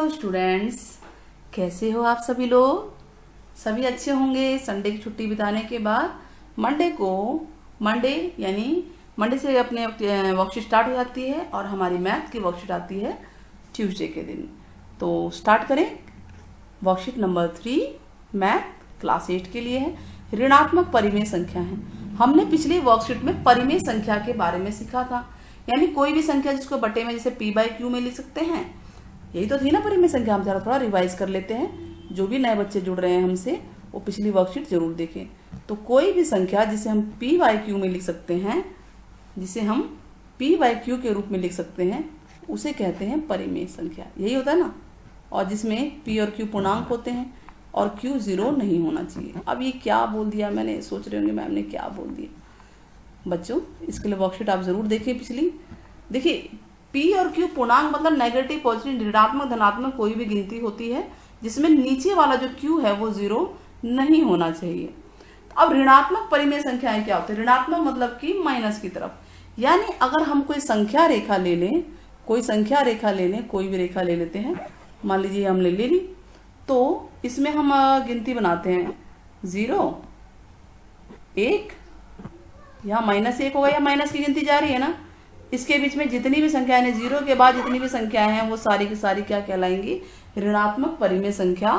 Hello students, कैसे हो आप सभी लोग। सभी अच्छे होंगे। संडे की छुट्टी बिताने के बाद मंडे यानी मंडे से अपने वर्कशीट स्टार्ट हो जाती है और हमारी मैथ की वर्कशीट आती है ट्यूसडे के दिन। तो स्टार्ट करें। वर्कशीट नंबर 3 मैथ क्लास 8 के लिए है। ऋणात्मक परिमेय संख्या है। हमने पिछली वर्कशीट में परिमेय संख्या के बारे में सीखा था, यानी कोई भी संख्या जिसको बटे में जैसे p/q में लिख सकते हैं। यही तो थी ना परिमेय संख्या। हम जरा थोड़ा रिवाइज कर लेते हैं। जो भी नए बच्चे जुड़ रहे हैं हमसे, वो पिछली वर्कशीट जरूर देखें। तो कोई भी संख्या जिसे हम p/q में लिख सकते हैं, जिसे हम p/q के रूप में लिख सकते हैं, उसे कहते हैं परिमेय संख्या। यही होता है ना। और जिसमें p और q पूर्णांक होते हैं और q 0 नहीं होना चाहिए। अब ये क्या बोल दिया मैंने, सोच रहे होंगे मैम ने क्या बोल दिया। बच्चों, इसके लिए वर्कशीट आप जरूर देखें पिछली। देखिए, p और q पूर्णांक मतलब नेगेटिव, पॉजिटिव, ऋणात्मक, धनात्मक कोई भी गिनती होती है जिसमें नीचे वाला जो q है वो 0 नहीं होना चाहिए। अब ऋणात्मक परिमेय संख्याएं क्या होती है। ऋणात्मक मतलब कि माइनस की तरफ। यानी अगर हम कोई संख्या रेखा ले लें, कोई भी रेखा ले लेते हैं। मान लीजिए हमने ले ली, तो इसमें हम गिनती बनाते हैं 0, 1, यहाँ -1 होगा या माइनस की गिनती जारी है ना। इसके बीच में जितनी भी संख्याएं हैं, 0 के बाद जितनी भी संख्याएं हैं वो सारी की सारी क्या कहलाएंगी, ऋणात्मक परिमेय संख्या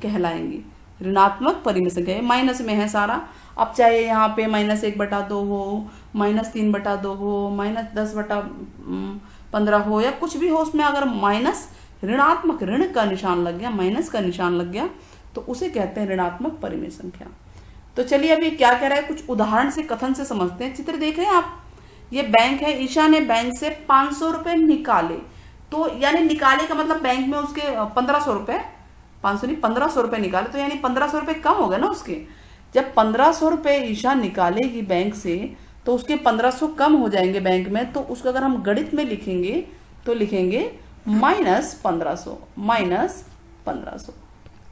कहलाएंगी। ऋणात्मक परिमेय संख्या माइनस में है सारा। अब चाहे यहाँ पे -1/2 हो, -3/2 हो, -10/15 हो, या कुछ भी हो, उसमें अगर माइनस ऋणात्मक ऋण का निशान लग गया, माइनस का निशान लग गया, तो उसे कहते हैं ऋणात्मक परिमेय संख्या। तो चलिए अभी क्या कह रहा है, कुछ उदाहरण से कथन से समझते हैं। चित्र देख रहे हैं आप। ये बैंक है। ईशा ने बैंक से 500 रुपए निकाले। तो यानी निकाले का मतलब बैंक में उसके 1500 रुपए, 500 नहीं 1500 रुपए निकाले, तो यानी 1500 रुपए कम हो गए ना उसके। जब 1500 रुपए ईशा निकालेगी बैंक से, तो उसके 1500 कम हो जाएंगे बैंक में। तो उसको अगर हम गणित में लिखेंगे तो लिखेंगे -1500।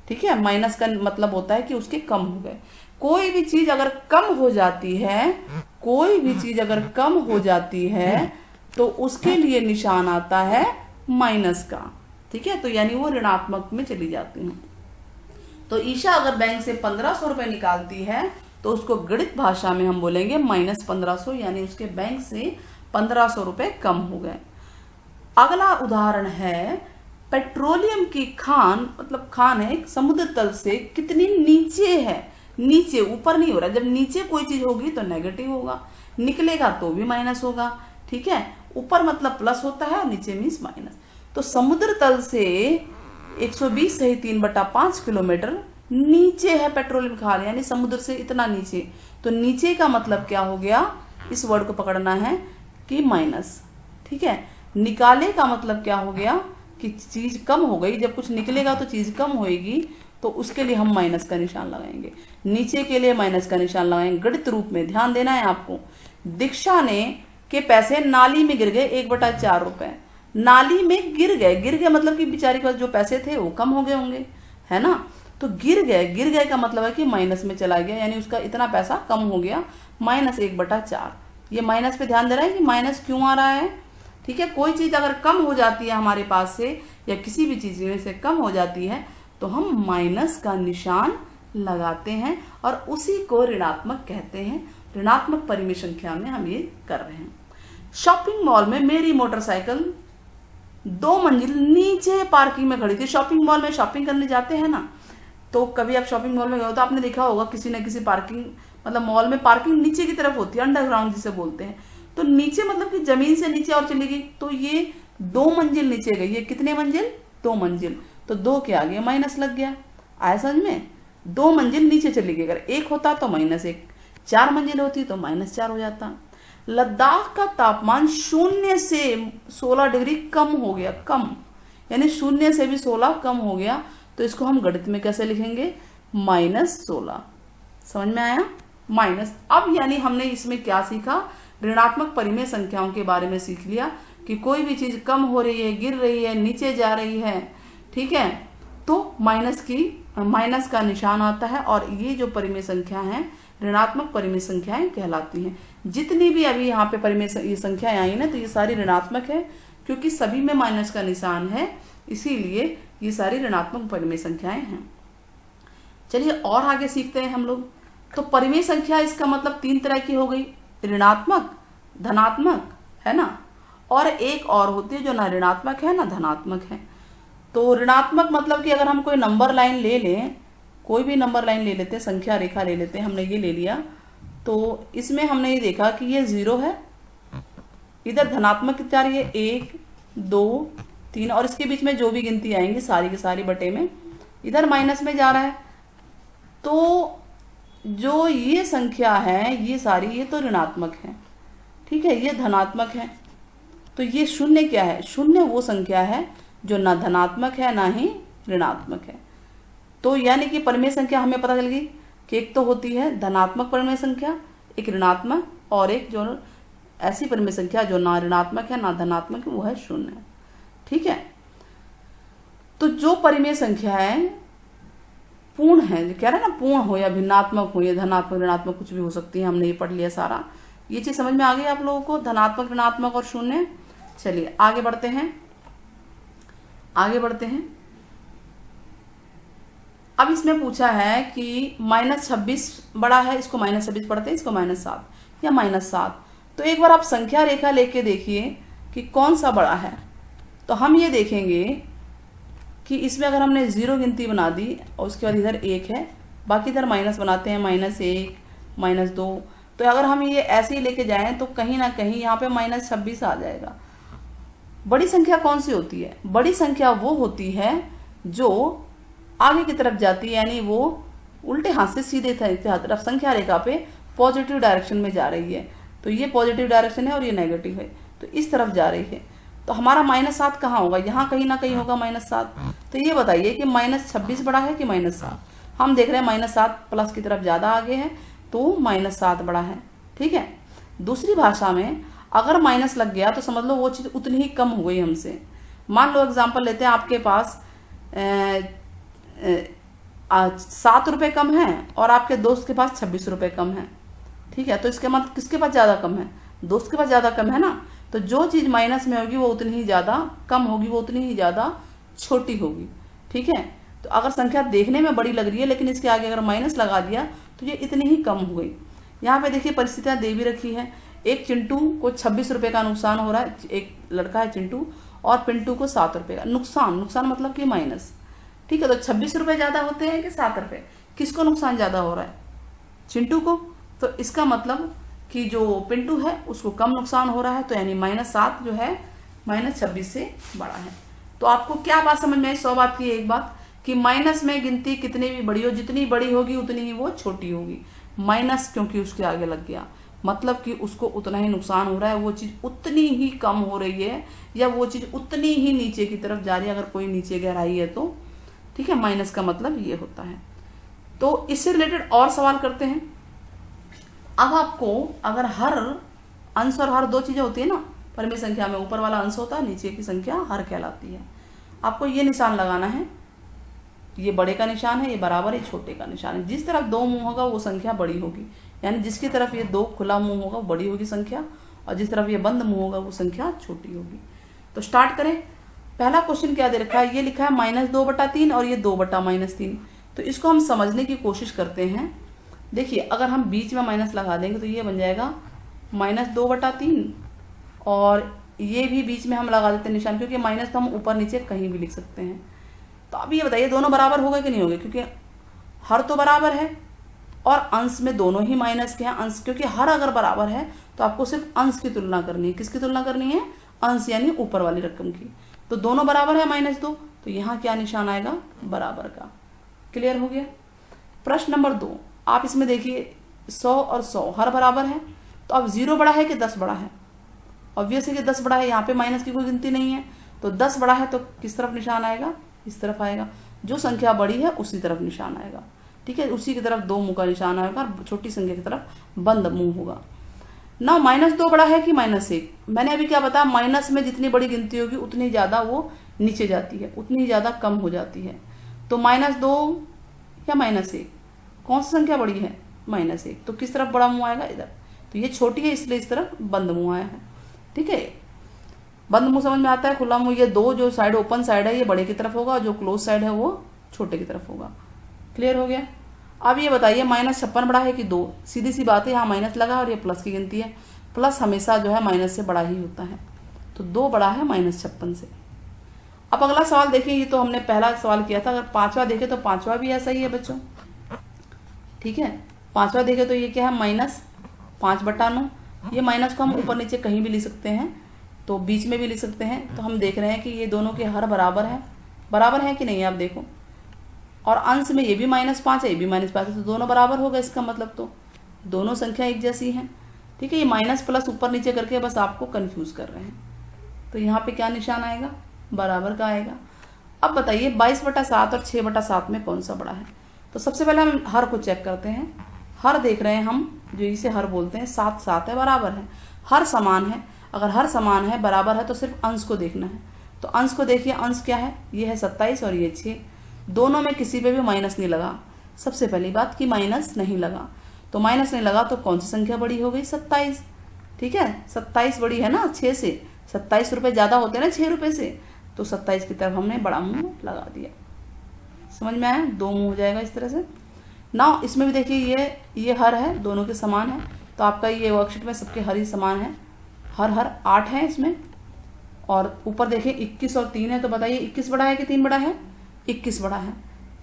ठीक है। माइनस का मतलब होता है कि उसके कम हो गए। कोई भी चीज अगर कम हो जाती है, तो उसके लिए निशान आता है माइनस का। ठीक है। तो यानी वो ऋणात्मक में चली जाती है। तो ईशा अगर बैंक से 1500 रुपए निकालती है, तो उसको गणित भाषा में हम बोलेंगे -1500, यानी उसके बैंक से 1500 रुपए कम हो गए। अगला उदाहरण है, पेट्रोलियम की खान, मतलब खान है, समुद्र तल से कितनी नीचे है। नीचे, ऊपर नहीं हो रहा। जब नीचे कोई चीज होगी तो नेगेटिव होगा, निकलेगा तो भी माइनस होगा। ठीक है। ऊपर मतलब प्लस होता है और नीचे मीन्स माइनस। तो समुद्र तल से 120 सही 3/5 किलोमीटर नीचे है पेट्रोलियम खान, यानी समुद्र से इतना नीचे। तो नीचे का मतलब क्या हो गया, इस वर्ड को पकड़ना है कि माइनस। ठीक है। निकाले का मतलब क्या हो गया कि चीज कम हो गई। जब कुछ निकलेगा तो चीज कम होएगी, तो उसके लिए हम माइनस का निशान लगाएंगे। नीचे के लिए माइनस का निशान लगाएंगे गणित रूप में। ध्यान देना है आपको। दीक्षा ने के पैसे नाली में गिर गए 1/4 रुपए। नाली में गिर गए मतलब कि बेचारी के पास जो पैसे थे वो कम हो गए होंगे, है ना। तो गिर गए का मतलब है कि माइनस में चला गया, यानी उसका इतना पैसा कम हो गया, -1/4। ये माइनस पे ध्यान दे रहा है कि माइनस क्यों आ रहा है। ठीक है। कोई चीज अगर कम हो जाती है हमारे पास से, या किसी भी चीज में से कम हो जाती है, तो हम माइनस का निशान लगाते हैं और उसी को ऋणात्मक कहते हैं। ऋणात्मक परिमेय संख्या में हम ये कर रहे हैं। शॉपिंग मॉल में मेरी मोटरसाइकिल 2 मंजिल नीचे पार्किंग में खड़ी थी। शॉपिंग मॉल में शॉपिंग करने जाते हैं ना, तो कभी आप शॉपिंग मॉल में गए हो तो आपने देखा होगा किसी न किसी पार्किंग, मतलब मॉल में पार्किंग नीचे की तरफ होती है, अंडरग्राउंड जिसे बोलते हैं। तो नीचे मतलब कि जमीन से नीचे और चली गई, तो ये 2 मंजिल नीचे गई। ये कितने मंजिल, 2 मंजिल। तो 2 के आगे माइनस लग गया। आया समझ में। 2 मंजिल नीचे चली गई। अगर 1 होता तो -1, 4 मंजिल होती तो -4 हो जाता। लद्दाख का तापमान 0 से 16 डिग्री कम हो गया। कम यानी 0 से भी 16 कम हो गया। तो इसको हम गणित में कैसे लिखेंगे, -16। समझ में आया। माइनस। अब यानी हमने इसमें क्या सीखा, ऋणात्मक परिमेय संख्याओं के बारे में सीख लिया कि कोई भी चीज कम हो रही है, गिर रही है, नीचे जा रही है। ठीक है। तो माइनस का निशान आता है, और ये जो परिमेय संख्या है ऋणात्मक परिमेय संख्याएं कहलाती हैं। जितनी भी अभी यहाँ पे परिमेय ये संख्याएं आई ना, तो ये सारी ऋणात्मक है, क्योंकि सभी में माइनस का निशान है। इसीलिए ये सारी ऋणात्मक परिमेय संख्याएं हैं। चलिए और आगे सीखते हैं हम लोग। तो परिमेय संख्या इसका मतलब 3 तरह की हो गई, ऋणात्मक, धनात्मक, है ना, और एक और होती है जो ना ऋणात्मक है ना धनात्मक है। तो ऋणात्मक मतलब कि अगर हम कोई नंबर लाइन ले लें, कोई भी नंबर लाइन ले लेते हैं, संख्या रेखा ले लेते हैं, हमने ये ले लिया, तो इसमें हमने ये देखा कि ये 0 है, इधर धनात्मक कितनी आ रही है 1 2 3, और इसके बीच में जो भी गिनती आएंगी सारी की सारी बटे में इधर माइनस में जा रहा है। तो जो ये संख्या है ये सारी, ये तो ऋणात्मक है, ठीक है, ये धनात्मक है। तो ये शून्य क्या है, शून्य वो संख्या है जो ना धनात्मक है ना ही ऋणात्मक है। तो यानी कि परिमेय संख्या हमें पता चल गई कि एक तो होती है धनात्मक परिमेय संख्या, एक ऋणात्मक, और एक जो ऐसी परिमेय संख्या जो ना ऋणात्मक है ना धनात्मक है, वो है शून्य। ठीक है, तो जो परिमेय संख्या है पूर्ण है, जो कह रहे हैं ना पूर्ण हो या भिन्नात्मक हो या धनात्मक ऋणात्मक कुछ भी हो सकती है, हमने ये पढ़ लिया सारा। ये चीज समझ में आ गई आप लोगों को, धनात्मक ऋणात्मक और शून्य। चलिए आगे बढ़ते हैं, आगे बढ़ते हैं। अब इसमें पूछा है कि -26 बड़ा है, इसको -26 पढ़ते हैं, इसको -7 या -7। तो एक बार आप संख्या रेखा लेके देखिए कि कौन सा बड़ा है। तो हम ये देखेंगे कि इसमें अगर हमने 0 गिनती बना दी और उसके बाद इधर 1 है, बाकी इधर माइनस बनाते हैं, -1 -2। तो अगर हम ये ऐसे ही लेके जाएं तो कहीं ना कहीं यहाँ पे -26 आ जाएगा। बड़ी संख्या कौन सी होती है, बड़ी संख्या वो होती है जो आगे की तरफ जाती है, यानी वो उल्टे हाथ से सीधे तरफ संख्या रेखा पे पॉजिटिव डायरेक्शन में जा रही है। तो ये पॉजिटिव डायरेक्शन है और ये नेगेटिव है, तो इस तरफ जा रही है। तो हमारा -7 कहाँ होगा, यहाँ कहीं ना कहीं होगा -7। तो ये बताइए कि -26 बड़ा है कि -7। हम देख रहे हैं -7 प्लस की तरफ ज़्यादा आगे है, तो -7 बड़ा है। ठीक है, दूसरी भाषा में अगर माइनस लग गया तो समझ लो वो चीज़ उतनी ही कम हो गई हमसे। मान लो एग्जाम्पल लेते हैं, आपके पास 7 रुपये कम है और आपके दोस्त के पास 26 रुपये कम है। ठीक है, तो इसके मतलब किसके पास ज़्यादा कम है, दोस्त के पास ज़्यादा कम है ना। तो जो चीज़ माइनस में होगी वो उतनी ही ज़्यादा कम होगी, वो उतनी ही ज़्यादा छोटी होगी। ठीक है, तो अगर संख्या देखने में बड़ी लग रही है लेकिन इसके आगे अगर माइनस लगा दिया तो ये इतनी ही कम हो गई। यहाँ पे देखिए परिस्थितियाँ दे भी रखी है। एक चिंटू को 26 रुपये का नुकसान हो रहा है, एक लड़का है चिंटू, और पिंटू को 7 रुपये का नुकसान। नुकसान मतलब कि माइनस। ठीक है, तो 26 रुपये ज़्यादा होते हैं कि 7 रुपये, किसको नुकसान ज़्यादा हो रहा है, चिंटू को। तो इसका मतलब कि जो पिंटू है उसको कम नुकसान हो रहा है, तो यानी -7 जो है -26 से बड़ा है। तो आपको क्या बात समझ में आई, 100 बात की एक बात कि माइनस में गिनती कितनी भी बड़ी हो, जितनी बड़ी होगी उतनी ही वो छोटी होगी। माइनस क्योंकि उसके आगे लग गया, मतलब कि उसको उतना ही नुकसान हो रहा है, वो चीज़ उतनी ही कम हो रही है या वो चीज़ उतनी ही नीचे की तरफ जा रही है, अगर कोई नीचे गहराई है तो। ठीक है, माइनस का मतलब ये होता है। तो इससे रिलेटेड और सवाल करते हैं। अब आपको अगर हर अंश और हर दो चीज़ें होती है ना परिमेय संख्या में, ऊपर वाला अंश होता है, नीचे की संख्या हर कहलाती है। आपको ये निशान लगाना है, ये बड़े का निशान है, ये बराबर, ये छोटे का निशान है। जिस तरफ 2 मुंह होगा वो संख्या बड़ी होगी, यानी जिसकी तरफ ये 2 खुला मुंह होगा वो बड़ी होगी संख्या, और जिस तरफ ये बंद मुंह होगा वो संख्या छोटी होगी। तो स्टार्ट करें। पहला क्वेश्चन क्या दे रखा है, ये लिखा है -2/3 और ये 2/-3। तो इसको हम समझने की कोशिश करते हैं। देखिए अगर हम बीच में माइनस लगा देंगे तो ये बन जाएगा -2/3, और ये भी बीच में हम लगा देते हैं निशान, क्योंकि माइनस तो हम ऊपर नीचे कहीं भी लिख सकते हैं। तो अब ये बताइए दोनों बराबर हो गए कि नहीं हो गए, क्योंकि हर तो बराबर है और अंश में दोनों ही माइनस के हैं। अंश, क्योंकि हर अगर बराबर है तो आपको सिर्फ अंश की तुलना करनी है। किसकी तुलना करनी है, अंश यानी ऊपर वाली रकम की। तो दोनों बराबर है -2, तो यहाँ क्या निशान आएगा, बराबर का। क्लियर हो गया। प्रश्न नंबर 2, आप इसमें देखिए 100 और 100 हर बराबर है, तो अब 0 बड़ा है कि 10 बड़ा है, ऑब्वियस है कि 10 बड़ा है, यहाँ पे माइनस की कोई गिनती नहीं है। तो 10 बड़ा है तो किस तरफ निशान आएगा, इस तरफ आएगा। जो संख्या बड़ी है उसी तरफ निशान आएगा। ठीक है, उसी की तरफ 2 मुंह का निशान आएगा और छोटी संख्या की तरफ बंद मुंह होगा ना। -2 बड़ा है कि -1, मैंने अभी क्या बताया, माइनस में जितनी बड़ी गिनती होगी उतनी ज़्यादा वो नीचे जाती है, उतनी ज़्यादा कम हो जाती है। तो -2 या -1, कौन सी संख्या बड़ी है, -1, तो किस तरफ बड़ा मुंह आएगा, इधर। तो ये छोटी है इसलिए इस तरफ बंद मुंह आया है। ठीक है, बंद मुंह समझ में आता है, खुला मुंह, ये दो जो साइड ओपन साइड है ये बड़े की तरफ होगा और जो क्लोज साइड है वो छोटे की तरफ होगा। क्लियर हो गया। अब ये बताइए -56 बड़ा है कि 2? सीधी सी बात है, यहाँ माइनस लगा और ये प्लस की गिनती है, प्लस हमेशा जो है माइनस से बड़ा ही होता है, तो 2 बड़ा है -56 से। अब अगला सवाल देखिए, ये तो हमने पहला सवाल किया था, अगर पांचवा देखे तो पांचवा भी ऐसा ही है बच्चों। ठीक है, पांचवा देखे तो ये क्या है, -5/9। ये माइनस को हम ऊपर नीचे कहीं भी लिख सकते हैं, तो बीच में भी लिख सकते हैं। तो हम देख रहे हैं कि ये दोनों के हर बराबर है, बराबर है कि नहीं आप देखो, और अंश में ये भी -5 है, ये भी -5 है, तो दोनों बराबर हो गए, इसका मतलब तो दोनों संख्या एक जैसी हैं। ठीक है, ये माइनस प्लस ऊपर नीचे करके बस आपको कंफ्यूज कर रहे हैं। तो यहाँ पे क्या निशान आएगा, बराबर का आएगा। अब बताइए 22/7 और 6/7 में कौन सा बड़ा है? तो सबसे पहले हम हर को चेक करते हैं। हर देख रहे हैं हम, जो इसे हर बोलते हैं, 7 7 है, बराबर है, हर समान है। अगर हर समान है, बराबर है, तो सिर्फ अंश को देखना है। तो अंश को देखिए, अंश क्या है, ये है 27 और ये 6, दोनों में किसी पे भी माइनस नहीं लगा। सबसे पहली बात कि माइनस नहीं लगा, तो माइनस नहीं लगा तो कौन सी संख्या बड़ी हो गई, 27। ठीक है, 27 बड़ी है ना 6 से, 27 रुपये ज़्यादा होते हैं ना 6 रुपये से, तो 27 की तरफ हमने बड़ा मुंह लगा दिया। समझ में आया, 2 मुंह हो जाएगा इस तरह से ना। इसमें भी देखिए ये हर है, दोनों के समान है, तो आपका ये वर्कशीट में सबके हर ही समान है, हर 8 है इसमें। और ऊपर देखिए 21 और 3 है, तो बताइए 21 बड़ा है कि 3 बड़ा है, 21 बड़ा है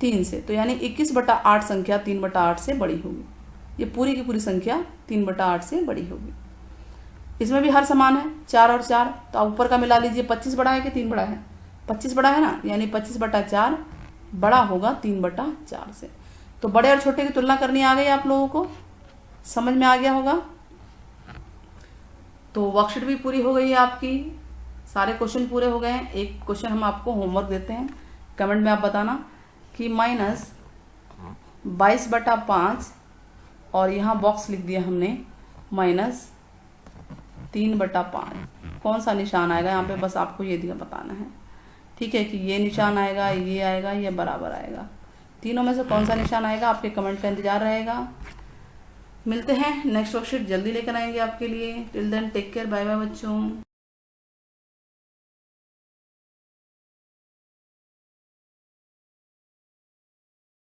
3 से, तो यानी 21/8 संख्या 3/8 से बड़ी होगी। ये पूरी की पूरी संख्या 3/8 से बड़ी होगी। इसमें भी हर समान है, 4 और 4, तो ऊपर का मिला लीजिए, 25 बड़ा है कि 3 बड़ा है, 25 बड़ा है ना, यानी 25/4 बड़ा होगा 3/4 से। तो बड़े और छोटे की तुलना करनी आ गई आप लोगों को, समझ में आ गया होगा। तो वर्कशीट भी पूरी हो गई है आपकी, सारे क्वेश्चन पूरे हो गए हैं। एक क्वेश्चन हम आपको होमवर्क देते हैं, कमेंट में आप बताना कि -22/5 और यहाँ बॉक्स लिख दिया हमने -3/5, कौन सा निशान आएगा यहाँ पे, बस आपको ये दिया बताना है। ठीक है, कि ये निशान आएगा, ये आएगा, ये बराबर आएगा, तीनों में से कौन सा निशान आएगा, आपके कमेंट का इंतजार रहेगा। मिलते हैं नेक्स्ट वर्कशीट जल्दी लेकर आएंगे आपके लिए। Till then take care, bye bye बच्चों।